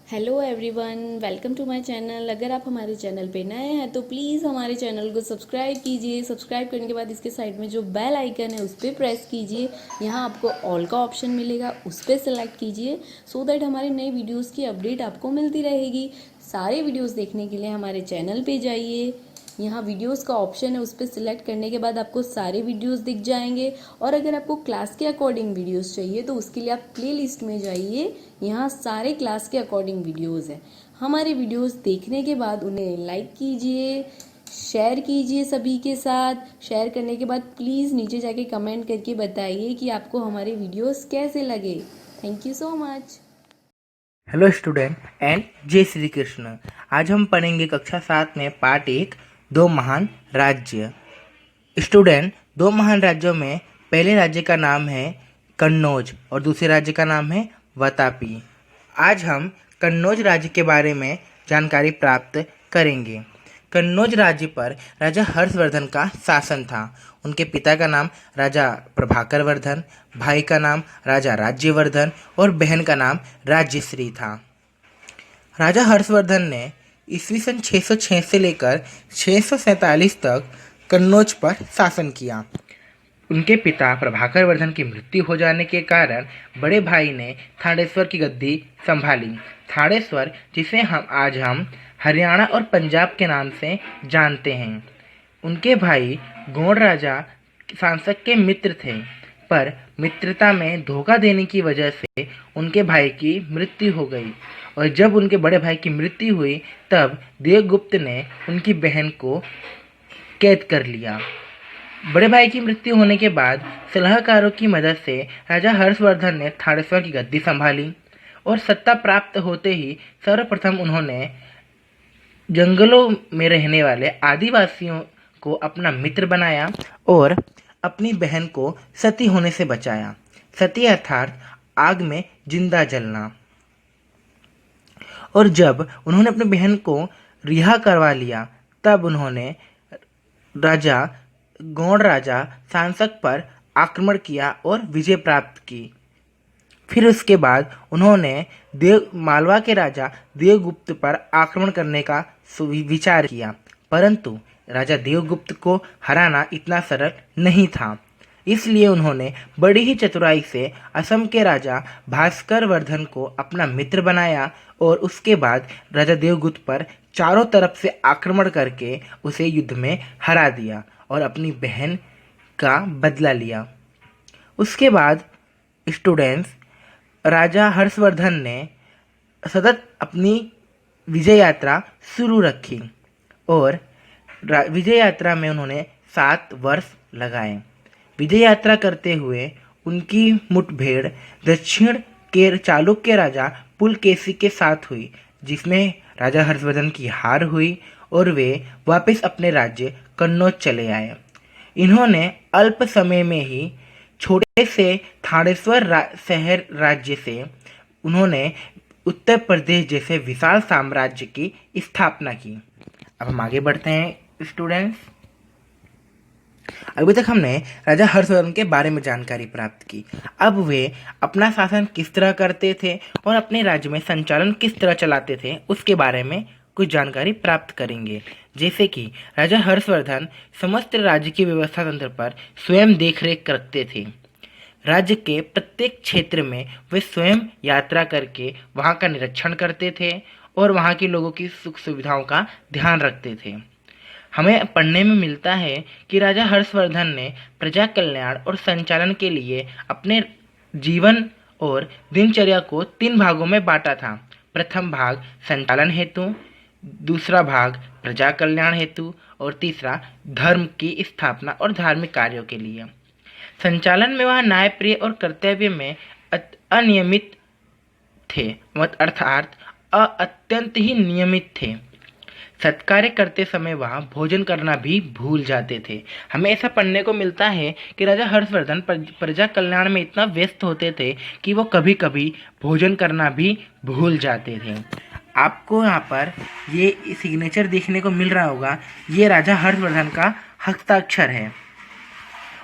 Hello everyone, welcome to my channel. अगर आप हमारे चैनल पे नए हैं तो प्लीज़ हमारे चैनल को सब्सक्राइब कीजिए। सब्सक्राइब करने के बाद इसके साइड में जो बेल आइकन है उस पर प्रेस कीजिए। यहाँ आपको ऑल का ऑप्शन मिलेगा, उस पर सेलेक्ट कीजिए सो दैट हमारे नए वीडियोज़ की अपडेट आपको मिलती रहेगी। सारे वीडियोज़ देखने के लिए हमारे चैनल पर जाइए। यहाँ वीडियोस का ऑप्शन है, उस पर सिलेक्ट करने के बाद आपको सारे वीडियोस दिख जाएंगे। और अगर आपको क्लास के अकॉर्डिंग वीडियोस चाहिए तो उसके लिए आप प्ले लिस्ट में जाइए। यहाँ सारे क्लास के अकॉर्डिंग वीडियोस हैं। हमारे वीडियोस देखने के बाद उन्हें लाइक कीजिए, शेयर कीजिए सभी के साथ। शेयर करने के बाद प्लीज़ नीचे जाके कमेंट करके बताइए कि आपको हमारे वीडियोस कैसे लगे। Thank you so much. Hello student and जय श्री कृष्ण। आज हम पढ़ेंगे कक्षा 7 में पार्ट 1 दो महान राज्य। स्टूडेंट, दो महान राज्यों में पहले राज्य का नाम है कन्नौज और दूसरे राज्य का नाम है वातापी। आज हम कन्नौज राज्य के बारे में जानकारी प्राप्त करेंगे। कन्नौज राज्य पर राजा हर्षवर्धन का शासन था। उनके पिता का नाम राजा प्रभाकर वर्धन, भाई का नाम राजा राज्यवर्धन और बहन का नाम राज्यश्री था। राजा हर्षवर्धन ने ईस्वी सन 606 से लेकर 647 तक कन्नौज पर शासन किया। उनके पिता प्रभाकर वर्धन की मृत्यु हो जाने के कारण बड़े भाई ने थानेश्वर की गद्दी संभाली। थानेश्वर, जिसे हम हरियाणा और पंजाब के नाम से जानते हैं। उनके भाई गौड़ राजा शासक के मित्र थे, पर मित्रता में धोखा देने की वजह से उनके भाई की मृत्यु हो गई। और जब उनके बड़े भाई की मृत्यु हुई तब देवगुप्त ने उनकी बहन को कैद कर लिया। बड़े भाई की मृत्यु होने के बाद सलाहकारों की मदद से राजा हर्षवर्धन ने थानेश्वर की गद्दी संभाली और सत्ता प्राप्त होते ही सर्वप्रथम उन्होंने जंगलों में रहने वाले आदिवासियों को अपना मित्र बनाया और अपनी बहन को सती होने से बचाया। सती अर्थात आग में जिंदा जलना। और जब उन्होंने अपनी बहन को रिहा करवा लिया तब उन्होंने गौड़ राजा शासक पर आक्रमण किया और विजय प्राप्त की। फिर उसके बाद उन्होंने मालवा के राजा देवगुप्त पर आक्रमण करने का विचार किया, परंतु राजा देवगुप्त को हराना इतना सरल नहीं था। इसलिए उन्होंने बड़ी ही चतुराई से असम के राजा भास्कर वर्धन को अपना मित्र बनाया और उसके बाद राजा देवगुप्त पर चारों तरफ से आक्रमण करके उसे युद्ध में हरा दिया और अपनी बहन का बदला लिया। उसके बाद स्टूडेंट्स, राजा हर्षवर्धन ने सतत अपनी विजय यात्रा शुरू रखी और विजय यात्रा में उन्होंने 7 वर्ष लगाए। विजय यात्रा करते हुए उनकी मुठभेड़ दक्षिण के चालुक्य राजा पुलकेशी के साथ हुई, जिसमें राजा हर्षवर्धन की हार हुई और वे वापस अपने राज्य कन्नौज चले आए। इन्होंने अल्प समय में ही छोटे से थानेश्वर शहर राज्य से उन्होंने उत्तर प्रदेश जैसे विशाल साम्राज्य की स्थापना की। अब हम आगे बढ़ते हैं स्टूडेंट्स। अभी तक हमने राजा हर्षवर्धन के बारे में जानकारी प्राप्त की। अब वे अपना शासन किस तरह करते थे और अपने राज्य में संचालन किस तरह चलाते थे उसके बारे में कुछ जानकारी प्राप्त करेंगे। जैसे कि राजा हर्षवर्धन समस्त राज्य की व्यवस्था तंत्र पर स्वयं देखरेख रखते थे। राज्य के प्रत्येक क्षेत्र में वे स्वयं यात्रा करके वहाँ का निरीक्षण करते थे और वहाँ के लोगों की सुख सुविधाओं का ध्यान रखते थे। हमें पढ़ने में मिलता है कि राजा हर्षवर्धन ने प्रजा कल्याण और संचालन के लिए अपने जीवन और दिनचर्या को 3 भागों में बांटा था। प्रथम भाग संचालन हेतु, दूसरा भाग प्रजा कल्याण हेतु और तीसरा धर्म की स्थापना और धार्मिक कार्यों के लिए। संचालन में वह न्यायप्रिय और कर्तव्य में अनियमित थे, अर्थात अत्यंत ही नियमित थे। सत्कार्य करते समय वह भोजन करना भी भूल जाते थे। हमें ऐसा पढ़ने को मिलता है कि राजा हर्षवर्धन प्रजा कल्याण में इतना व्यस्त होते थे कि वो कभी कभी भोजन करना भी भूल जाते थे। आपको यहाँ पर ये सिग्नेचर देखने को मिल रहा होगा, ये राजा हर्षवर्धन का हस्ताक्षर है।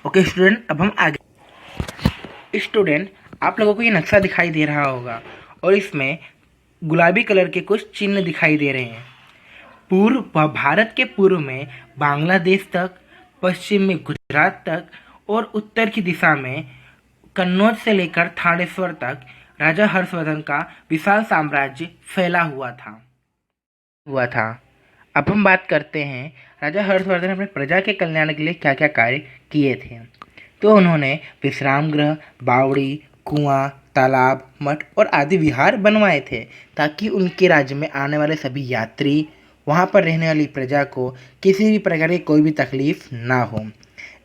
ओके स्टूडेंट, अब हम आगे। स्टूडेंट, आप लोगों को ये नक्शा दिखाई दे रहा होगा और इसमें गुलाबी कलर के कुछ चिन्ह दिखाई दे रहे हैं। भारत के पूर्व में बांग्लादेश तक, पश्चिम में गुजरात तक और उत्तर की दिशा में कन्नौज से लेकर थानेश्वर तक राजा हर्षवर्धन का विशाल साम्राज्य फैला हुआ था। अब हम बात करते हैं राजा हर्षवर्धन अपने प्रजा के कल्याण के लिए क्या क्या कार्य किए थे। तो उन्होंने विश्राम गृह, बावड़ी, कुआं, तालाब, मठ और आदि विहार बनवाए थे ताकि उनके राज्य में आने वाले सभी यात्री, वहाँ पर रहने वाली प्रजा को किसी भी प्रकार की कोई भी तकलीफ ना हो।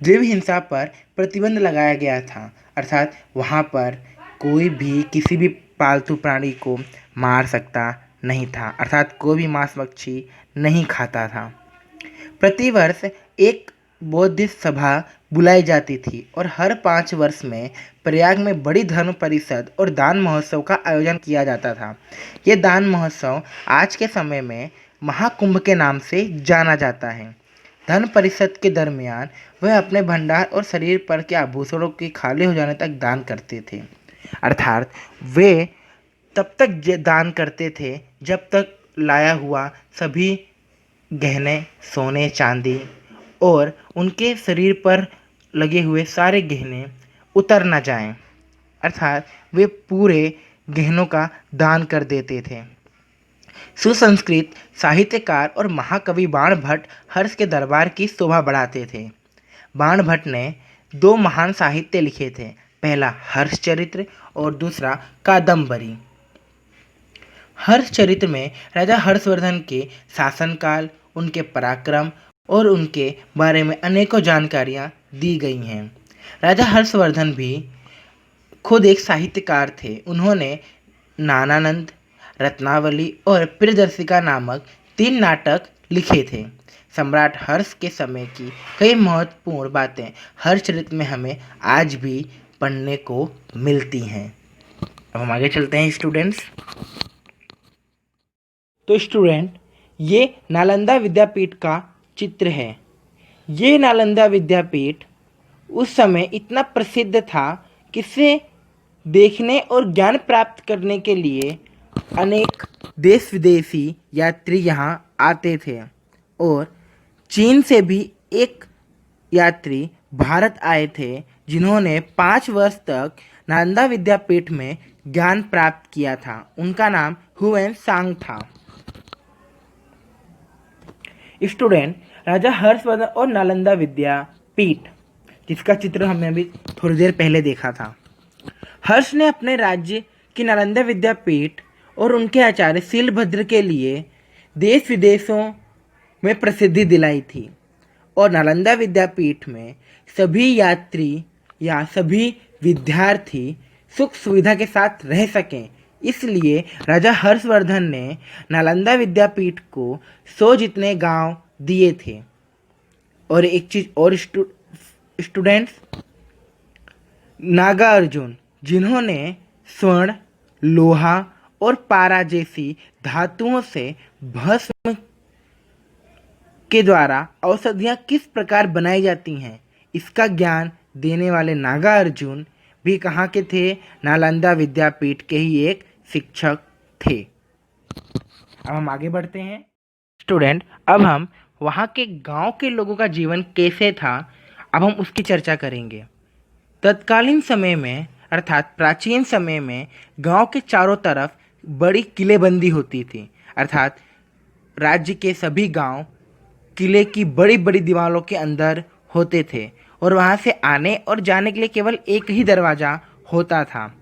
जैव हिंसा पर प्रतिबंध लगाया गया था, अर्थात वहाँ पर कोई भी किसी भी पालतू प्राणी को मार सकता नहीं था, अर्थात कोई भी मांस मच्छी नहीं खाता था। प्रतिवर्ष एक बौद्ध सभा बुलाई जाती थी और हर 5 वर्ष में प्रयाग में बड़ी धर्म परिषद और दान महोत्सव का आयोजन किया जाता था। ये दान महोत्सव आज के समय में महाकुंभ के नाम से जाना जाता है। धन परिषद के दरमियान वह अपने भंडार और शरीर पर के आभूषणों के खाली हो जाने तक दान करते थे, अर्थात वे तब तक दान करते थे जब तक लाया हुआ सभी गहने, सोने, चांदी और उनके शरीर पर लगे हुए सारे गहने उतर न जाएं, अर्थात वे पूरे गहनों का दान कर देते थे। सुसंस्कृत साहित्यकार और महाकवि बाण भट्ट हर्ष के दरबार की शोभा बढ़ाते थे। बाण भट्ट ने 2 महान साहित्य लिखे थे, पहला हर्षचरित्र और दूसरा कादंबरी। हर्षचरित्र में राजा हर्षवर्धन के शासनकाल, उनके पराक्रम और उनके बारे में अनेकों जानकारियाँ दी गई हैं। राजा हर्षवर्धन भी खुद एक साहित्यकार थे। उन्होंने नानानंद, रत्नावली और प्रियदर्शिका नामक 3 नाटक लिखे थे। सम्राट हर्ष के समय की कई महत्वपूर्ण बातें हर्षचरित्र में हमें आज भी पढ़ने को मिलती हैं। अब हम आगे चलते हैं स्टूडेंट्स। तो स्टूडेंट, ये नालंदा विद्यापीठ का चित्र है। ये नालंदा विद्यापीठ उस समय इतना प्रसिद्ध था कि इसे देखने और ज्ञान प्राप्त करने के लिए अनेक देश विदेशी यात्री यहाँ आते थे और चीन से भी एक यात्री भारत आए थे जिन्होंने 5 वर्ष तक नालंदा विद्यापीठ में ज्ञान प्राप्त किया था। उनका नाम हुएन सांग था। स्टूडेंट, राजा हर्षवर्धन और नालंदा विद्यापीठ, जिसका चित्र हमने अभी थोड़ी देर पहले देखा था। हर्ष ने अपने राज्य की नालंदा विद्यापीठ और उनके आचार्य शीलभद्र के लिए देश विदेशों में प्रसिद्धि दिलाई थी और नालंदा विद्यापीठ में सभी यात्री या सभी विद्यार्थी सुख सुविधा के साथ रह सकें, इसलिए राजा हर्षवर्धन ने नालंदा विद्यापीठ को 100 जितने गांव दिए थे। और एक चीज़ और स्टूडेंट्स, नागार्जुन, जिन्होंने स्वर्ण, लोहा और पारा जैसी धातुओं से भस्म के द्वारा औषधियाँ किस प्रकार बनाई जाती हैं, इसका ज्ञान देने वाले नागार्जुन भी कहाँ के थे? नालंदा विद्यापीठ के ही एक शिक्षक थे। अब हम आगे बढ़ते हैं स्टूडेंट। अब हम वहाँ के गांव के लोगों का जीवन कैसे था, अब हम उसकी चर्चा करेंगे। तत्कालीन समय में अर्थात प्राचीन समय में गांव के चारों तरफ बड़ी किलेबंदी होती थी, अर्थात राज्य के सभी गांव किले की बड़ी बड़ी दीवारों के अंदर होते थे और वहां से आने और जाने के लिए केवल एक ही दरवाज़ा होता था।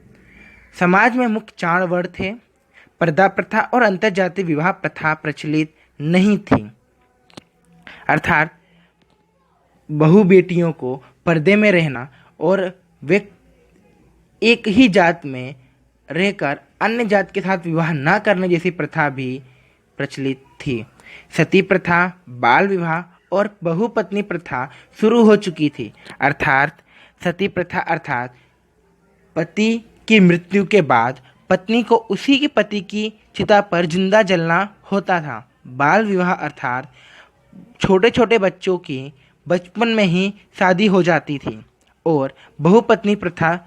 समाज में मुख्य 4 वर्ण थे। पर्दा प्रथा और अंतर्जातीय विवाह प्रथा प्रचलित नहीं थी, अर्थात बहु बेटियों को पर्दे में रहना और वे एक ही जात में रहकर अन्य जात के साथ विवाह न करने जैसी प्रथा भी प्रचलित थी। सती प्रथा, बाल विवाह और बहुपत्नी प्रथा शुरू हो चुकी थी, अर्थात सती प्रथा अर्थात पति की मृत्यु के बाद पत्नी को उसी के पति की चिता पर जिंदा जलना होता था। बाल विवाह अर्थात छोटे छोटे बच्चों की बचपन में ही शादी हो जाती थी और बहुपत्नी प्रथा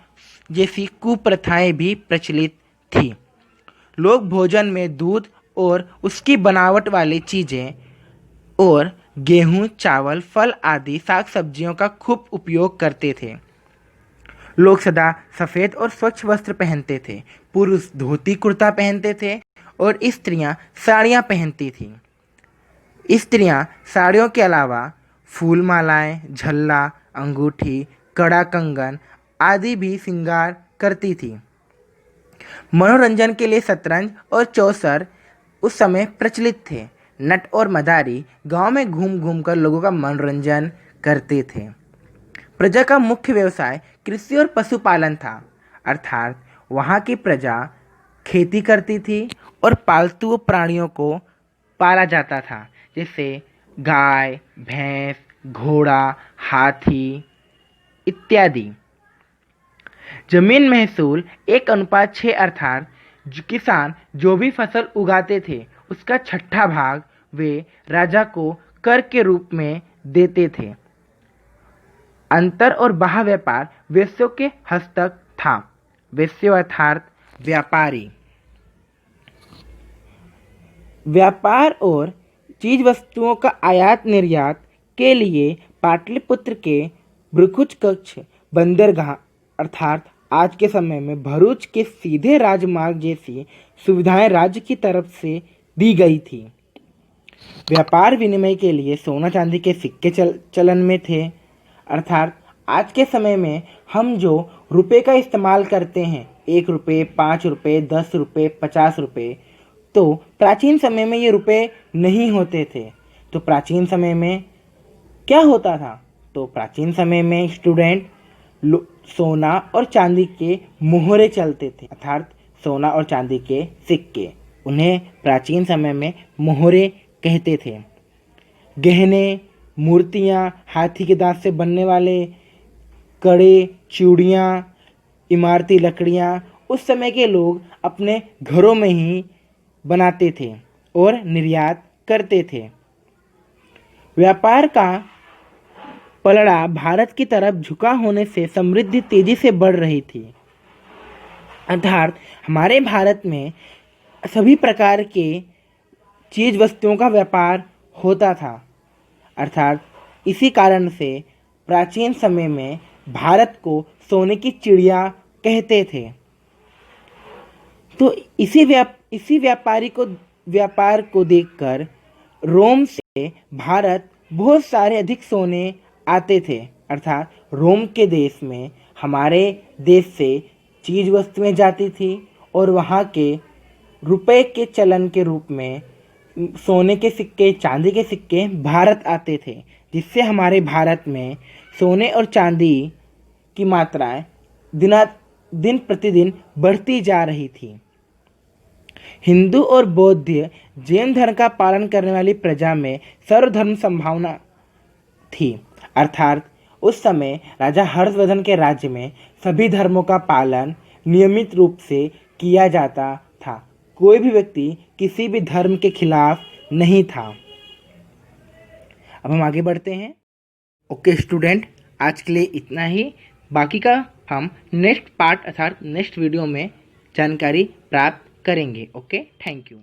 जैसी कुप्रथाएं भी प्रचलित थी। लोग भोजन में दूध और उसकी बनावट वाली चीज़ें और गेहूं, चावल, फल आदि साग सब्जियों का खूब उपयोग करते थे। लोग सदा सफ़ेद और स्वच्छ वस्त्र पहनते थे। पुरुष धोती कुर्ता पहनते थे और स्त्रियां साड़ियां पहनती थीं। स्त्रियां साड़ियों के अलावा फूल मालाएं, झल्ला, अंगूठी, कड़ा कंगन आदि भी श्रृंगार करती थीं। मनोरंजन के लिए शतरंज और चौसर उस समय प्रचलित थे। नट और मदारी गांव में घूम घूम कर लोगों का मनोरंजन करते थे। प्रजा का मुख्य व्यवसाय कृषि और पशुपालन था, अर्थात वहाँ की प्रजा खेती करती थी और पालतू प्राणियों को पाला जाता था, जैसे गाय, भैंस, घोड़ा, हाथी इत्यादि। जमीन महसूल 1:6 अर्थात किसान जो भी फसल उगाते थे उसका छठा भाग वे राजा को कर के रूप में देते थे। अंतर और बाह्य व्यापार वेश्यों के हस्तक था। वेश्य अर्थात व्यापारी। व्यापार और चीज वस्तुओं का आयात निर्यात के लिए पाटलिपुत्र के भृकुच कक्ष बंदरगाह अर्थात आज के समय में भरूच के सीधे राजमार्ग जैसी सुविधाएं राज्य की तरफ से दी गई थी। व्यापार विनिमय के लिए सोना चांदी के सिक्के चलन में थे, अर्थात आज के समय में हम जो रुपए का इस्तेमाल करते हैं 1 रुपये, 5 रुपये, 10 रुपये, 50 रुपये, तो प्राचीन समय में ये रुपए नहीं होते थे। तो प्राचीन समय में क्या होता था? तो प्राचीन समय में स्टूडेंट सोना और चांदी के मोहरे चलते थे, अर्थात सोना और चांदी के सिक्के। उन्हें प्राचीन समय में मोहरे कहते थे। गहने, मूर्तियाँ, हाथी के दांत से बनने वाले कड़े, चूड़ियाँ, इमारती लकड़ियाँ उस समय के लोग अपने घरों में ही बनाते थे और निर्यात करते थे। व्यापार का पलड़ा भारत की तरफ झुका होने से समृद्धि तेजी से बढ़ रही थी, अर्थात हमारे भारत में सभी प्रकार के चीज वस्तुओं का व्यापार होता था। अर्थात इसी कारण से प्राचीन समय में भारत को सोने की चिड़िया कहते थे। तो इसी व्यापार को देखकर रोम से भारत बहुत सारे अधिक सोने आते थे, अर्थात रोम के देश में हमारे देश से चीज वस्तुएं जाती थी और वहाँ के रुपए के चलन के रूप में सोने के सिक्के, चांदी के सिक्के भारत आते थे, जिससे हमारे भारत में सोने और चांदी की मात्राएं दिन प्रतिदिन बढ़ती जा रही थी। हिंदू और बौद्ध जैन धर्म का पालन करने वाली प्रजा में सर्वधर्म संभावना थी, अर्थात उस समय राजा हर्षवर्धन के राज्य में सभी धर्मों का पालन नियमित रूप से किया जाता था। कोई भी व्यक्ति किसी भी धर्म के खिलाफ नहीं था। अब हम आगे बढ़ते हैं। ओके स्टूडेंट, आज के लिए इतना ही। बाकी का हम नेक्स्ट पार्ट अर्थात नेक्स्ट वीडियो में जानकारी प्राप्त करेंगे। Okay, thank you.